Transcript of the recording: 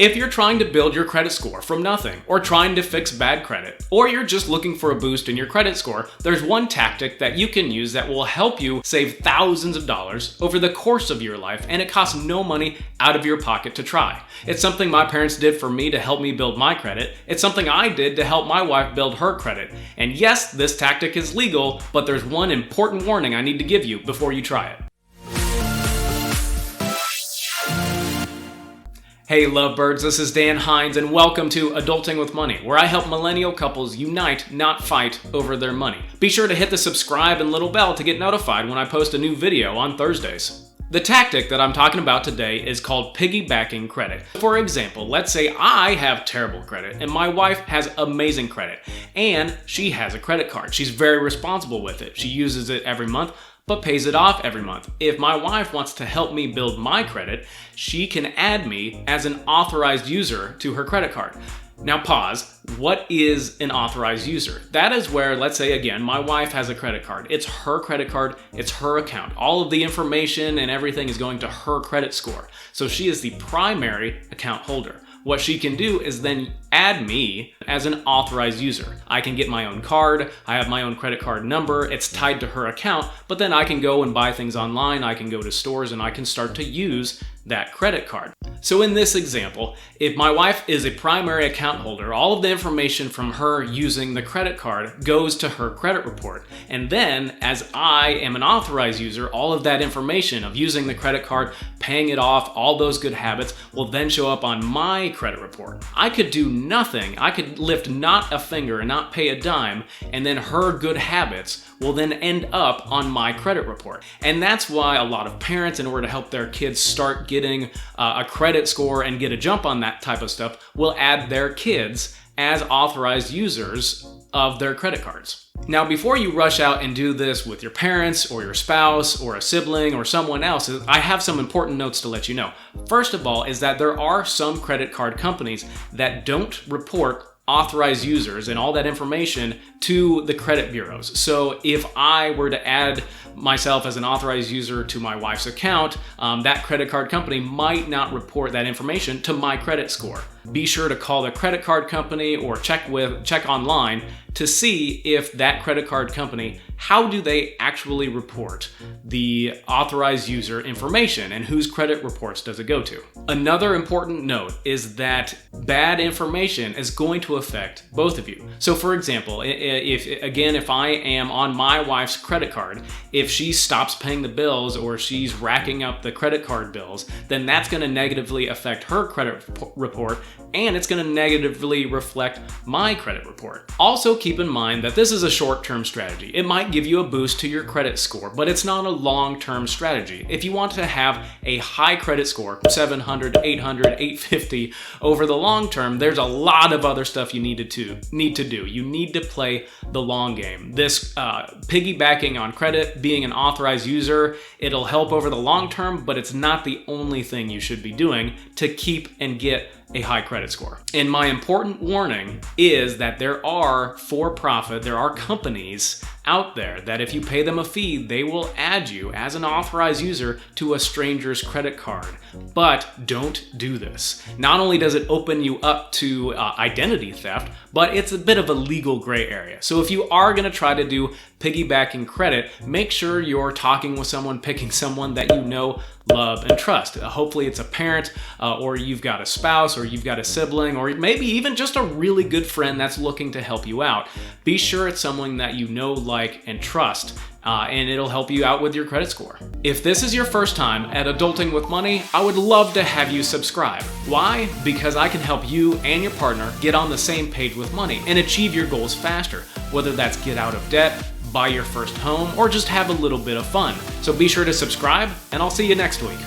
If you're trying to build your credit score from nothing, or trying to fix bad credit, or you're just looking for a boost in your credit score, there's one tactic that you can use that will help you save thousands of dollars over the course of your life, and it costs no money out of your pocket to try. It's something my parents did for me to help me build my credit. It's something I did to help my wife build her credit. And yes, this tactic is legal, but there's one important warning I need to give you before you try it. Hey lovebirds, this is Dan Hinz and welcome to Adulting with Money, where I help millennial couples unite, not fight, over their money. Be sure to hit the subscribe and little bell to get notified when I post a new video on Thursdays. The tactic that I'm talking about today is called piggybacking credit. For example, let's say I have terrible credit and my wife has amazing credit and she has a credit card. She's very responsible with it. She uses it every month, but pays it off every month. If my wife wants to help me build my credit, she can add me as an authorized user to her credit card. Now pause. What is an authorized user? That is where, let's say again, my wife has a credit card. It's her credit card, it's her account. All of the information and everything is going to her credit score. So she is the primary account holder. What she can do is then add me as an authorized user. I can get my own card, I have my own credit card number, it's tied to her account, but then I can go and buy things online, I can go to stores, and I can start to use that credit card. So in this example, if my wife is a primary account holder, all of the information from her using the credit card goes to her credit report. And then, as I am an authorized user, all of that information of using the credit card, paying it off, all those good habits will then show up on my credit report. I could do nothing. I could lift not a finger and not pay a dime, and then her good habits will then end up on my credit report. And that's why a lot of parents, in order to help their kids start getting a credit score and get a jump on that type of stuff, will add their kids as authorized users of their credit cards. Now, before you rush out and do this with your parents or your spouse or a sibling or someone else, I have some important notes to let you know. First of all is that there are some credit card companies that don't report authorized users and all that information to the credit bureaus. So if I were to add myself as an authorized user to my wife's account, that credit card company might not report that information to my credit score. Be sure to call the credit card company or check online to see if that credit card company, how do they actually report the authorized user information and whose credit reports does it go to. Another important note is that bad information is going to affect both of you. So for example, if I am on my wife's credit card, if she stops paying the bills or she's racking up the credit card bills, then that's going to negatively affect her credit report, and it's going to negatively reflect my credit report. Also keep in mind that this is a short-term strategy. It might give you a boost to your credit score, but it's not a long-term strategy. If you want to have a high credit score, 700, 800, 850, over the long term, there's a lot of other stuff you need to do. You need to play the long game. This piggybacking on credit, being an authorized user, it'll help over the long term, but it's not the only thing you should be doing to keep and get a high credit score. And my important warning is that there are companies out there that if you pay them a fee, they will add you as an authorized user to a stranger's credit card. But don't do this. Not only does it open you up to identity theft, but it's a bit of a legal gray area. So if you are going to try to do piggybacking credit, make sure you're talking with someone, picking someone that you know, love, and trust. Hopefully it's a parent, or you've got a spouse, or you've got a sibling, or maybe even just a really good friend that's looking to help you out. Be sure it's someone that you know, like, and trust, and it'll help you out with your credit score. If this is your first time at Adulting with Money, I would love to have you subscribe. Why? Because I can help you and your partner get on the same page with money and achieve your goals faster, whether that's get out of debt, buy your first home, or just have a little bit of fun. So be sure to subscribe, and I'll see you next week.